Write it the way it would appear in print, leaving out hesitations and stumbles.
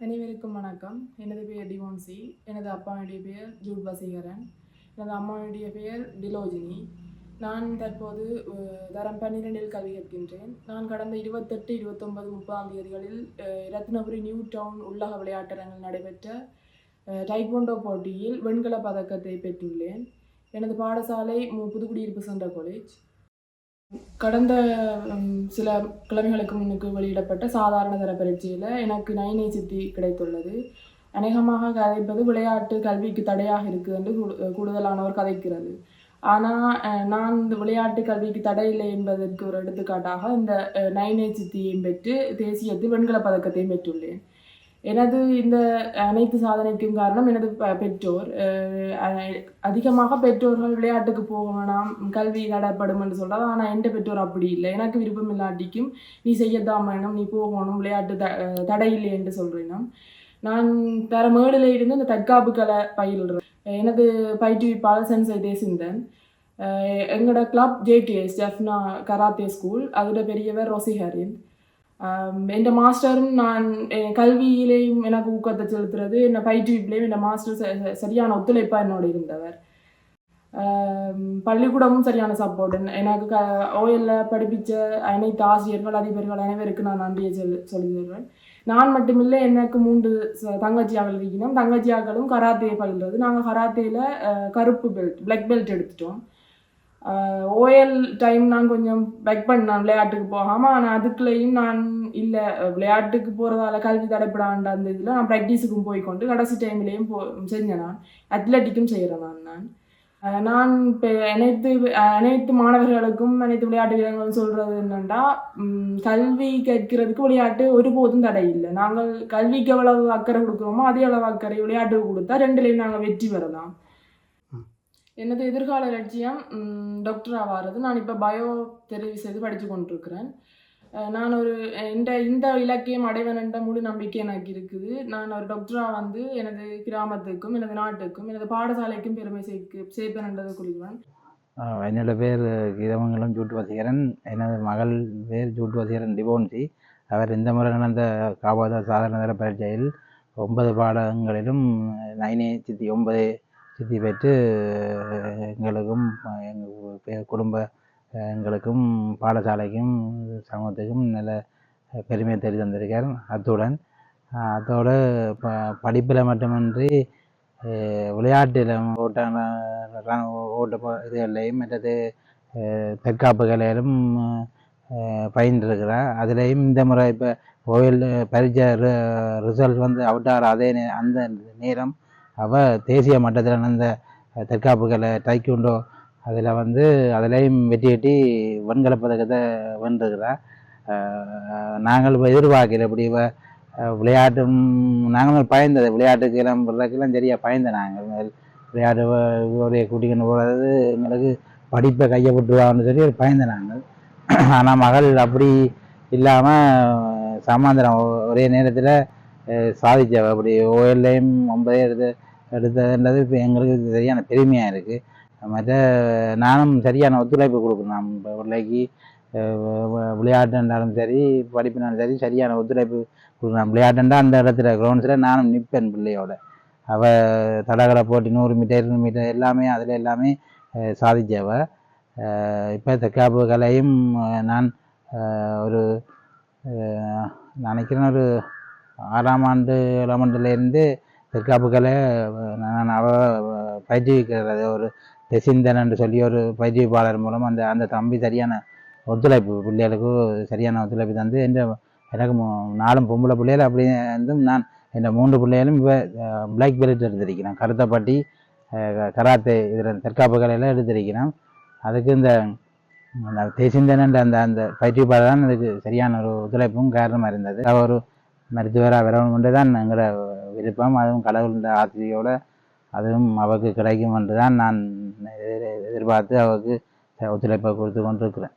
அனைவருக்கும் வணக்கம். எனது பெயர் டிவோன்சி. எனது அப்பாவுடைய பெயர் ஜூட் வசீகரன். எனது அம்மாவுடைய பெயர் டிலோஜினி. நான் தற்போது தரம் 12இல் கல்வி கற்கின்றேன். நான் கடந்த 28, 29, 30ஆம் தேதிகளில் ரத்னபுரி நியூ டவுன் உள்ளக விளையாட்டரங்கில் நடைபெற்ற டைக்வாண்டோ போட்டியில் வெண்கல பதக்கத்தை பெற்றுள்ளேன். எனது பாடசாலை புதுக்குடியிருப்பு சென்ற காலேஜ். கடந்த சில கிழமைகளுக்கு முன்னுக்கு வெளியிடப்பட்ட சாதாரண தர பரீட்சையில் எனக்கு 9A கிடைத்துள்ளது. அநேகமாக கதைப்பது விளையாட்டு கல்விக்கு தடையாக இருக்குது என்று கூடுதலானவர் கதைக்கிறது. ஆனால் நான் இந்த விளையாட்டு கல்விக்கு தடை இல்லை என்பதற்கு ஒரு எடுத்துக்காட்டாக இந்த 9A பெற்று தேசியத்தில் வெண்கல பதக்கத்தையும் பெற்றுள்ளேன். எனது இந்த அனைத்து சாதனைக்கும் காரணம் எனது பெற்றோர். அதிகமாக பெற்றோர்கள் விளையாட்டுக்கு போக வேணாம், கல்வி தடைப்படும் என்று சொல்கிறது. ஆனால் எந்த பெற்றோர் அப்படி இல்லை. எனக்கு விருப்பம் இல்லாட்டிக்கும் நீ செய்யத்தான் வேணும், நீ போகணும், விளையாட்டு தடையில்லை என்று சொல்கிறேன். நான் தரம் 7ல் இருந்து இந்த தற்காப்பு கலை பயில்றேன். எனது பயிற்றுவிப்பாளர் சென்சை தேசிந்தன். எங்களோட club JTS Jaffna karate school, அதோட பெரியவர் ரோசிஹரின். என் மாஸ்டரும் நான் கல்வியிலேயும் எனக்கு ஊக்கத்தை செலுத்துறது, என்னை பயிற்றுவிப்பிலையும் என் மாஸ்டர் சரியான ஒத்துழைப்பாக என்னோடு இருந்தவர். பள்ளிக்கூடமும் சரியான சப்போர்ட். எனக்கு OL படிப்பித்த அனைத்து ஆசிரியர்கள், அதிபர்கள் அனைவருக்கும் நான் நன்றியை சொல்லிடுவேன். நான் மட்டுமில்லை, எனக்கு 3 தங்கச்சியாக்கள் இருக்கணும். தங்கச்சியாக்களும் கராத்தே பயில்றது. நாங்கள் கராத்தேயில் கருப்பு பெல்ட், பிளாக் பெல்ட் எடுத்துட்டோம். OL டைம் நான் கொஞ்சம் பேக் பண்ணேன் விளையாட்டுக்கு போகாமல். ஆனால் அதுக்குள்ளேயும் நான் இல்லை, விளையாட்டுக்கு போகிறதால கல்வி தடைப்படாண்ட அந்த இதில் நான் ப்ராக்டிஸுக்கும் போய்கொண்டு கடைசி டைம்லேயும் செஞ்சேன். நான் அத்லெட்டிக்கும் செய்கிறேன். நான் இப்போ அனைத்து மாணவர்களுக்கும் அனைத்து விளையாட்டு வீரர்களும் சொல்கிறது என்னென்னா, கல்வி கற்கிறதுக்கு விளையாட்டு ஒருபோதும் தடை இல்லை. நாங்கள் கல்விக்கு எவ்வளவு அக்கறை கொடுக்குறோமோ அதே அளவு அக்கறை விளையாட்டுக்கு கொடுத்தா 2லேயும் நாங்கள் வெற்றி பெறலாம். எனது எதிர்கால லட்சியம் டாக்டர் ஆகிறது. நான் இப்போ பயோ தெரிவு செய்து படித்து கொண்டிருக்கிறேன். நான் ஒரு இந்த இலக்கியம் அடைவேன் என்ற முழு நம்பிக்கை எனக்கு இருக்குது. நான் ஒரு டாக்டராக எனது கிராமத்துக்கும் எனது நாட்டுக்கும் எனது பாடசாலைக்கும் பெருமை சேர்ப்பேன் என்றதை குறிப்பேன். என்னோட பேர் கீதமங்கலம் ஜூட் வசீகரன். எனது மகள் பேர் ஜூட் வசீகரன் டிவோன்சி. அவர் இந்த முறை நடந்த காவாத சாதாரண தர பரீட்சையில் 9 பாடங்களிலும் 9A பெற்று எங்களுக்கும் எங்கள் குடும்ப எங்களுக்கும் பாடசாலைக்கும் சமூகத்துக்கும் நல்ல பெருமையை தெரிய தந்திருக்கார். அதோடு படிப்பில் மட்டுமின்றி விளையாட்டில் ஓட்ட இதுகளையும் மற்றது தற்காப்பு கலையிலும் பயின்றிருக்கிறார். அதுலேயும் இந்த முறை இப்போ OL பரீட்சை ரிசல்ட் அவுட் ஆகிற அந்த நேரம் அவள் தேசிய மட்டத்தில் நடந்த தற்காப்பு கலை டைக்வாண்டோ அதில் அதிலையும் வெற்றி கட்டி வெண்கல பதக்கத்தை வென்றிருக்கிறார். நாங்கள் எதிர்பார்க்கல இப்படி விளையாட்டும் நாங்களும் பயந்தது, விளையாட்டுக்கு எல்லாம் சரியாக பயந்த நாங்கள் விளையாட்டு கூட்டிக்கொண்டு போகிறது எங்களுக்கு படிப்பை கையை விட்டுருவாங்கன்னு சொல்லி பயந்த நாங்கள். ஆனால் மகள் அப்படி இல்லாமல் சமாந்திரம் ஒரே நேரத்தில் சாதிச்சவ. அப்படி OLலையும் 9 எடுத்ததுன்றது இப்போ எங்களுக்கு சரியான பெருமையாக இருக்குது. மற்ற நானும் சரியான ஒத்துழைப்பு கொடுக்கணும். இப்போ பிள்ளைக்கு விளையாட்டுன்றாலும் சரி படிப்புனாலும் சரி சரியான ஒத்துழைப்பு கொடுக்கணும். விளையாட்டுண்டா அந்த இடத்துல கிரவுண்ட்ஸில் நானும் நிற்பேன் பிள்ளையோட. அவள் தடகள போட்டி 100 மீட்டர் 200 மீட்டர் எல்லாமே அதில் எல்லாமே சாதிச்சவ. இப்போ தற்காப்பு கலையும் நான் ஒரு நினைக்கிறேன் ஒரு 6ஆம் ஆண்டு 7ஆம் ஆண்டுலேருந்து தற்காப்பு கலை நான் பயிற்றுவிக்கிறது. ஒரு தெசிந்தன் என்று சொல்லி ஒரு பயிற்றுவிப்பாளர் மூலம் அந்த தம்பி சரியான ஒத்துழைப்பு பிள்ளைகளுக்கு சரியான ஒத்துழைப்பு தந்து எனக்கு 4 பொம்பளை பிள்ளைகள் அப்படி நான் என் 3 பிள்ளைகளும் இப்போ பிளாக் பெல்ட் எடுத்திருக்கிறேன். கருத்தப்பட்டி கராத்தே இதில் தற்காப்பு கலையில் எடுத்திருக்கிறேன். அதுக்கு இந்த தேசிந்தன் அந்த பயிற்றுவிப்பாளர் தான் அதுக்கு சரியான ஒரு ஒத்துழைப்பும் காரணமாக இருந்தது. ஒரு மருத்துவராக வரணும் தான் எங்களோட விருப்பம். அதுவும் கடவுளோட ஆசிரியோடு அதுவும் அவருக்கு கிடைக்கும் என்று தான் நான் எதிர்பார்த்து அவருக்கு ஒத்துழைப்பை கொடுத்து கொண்டிருக்கிறேன்.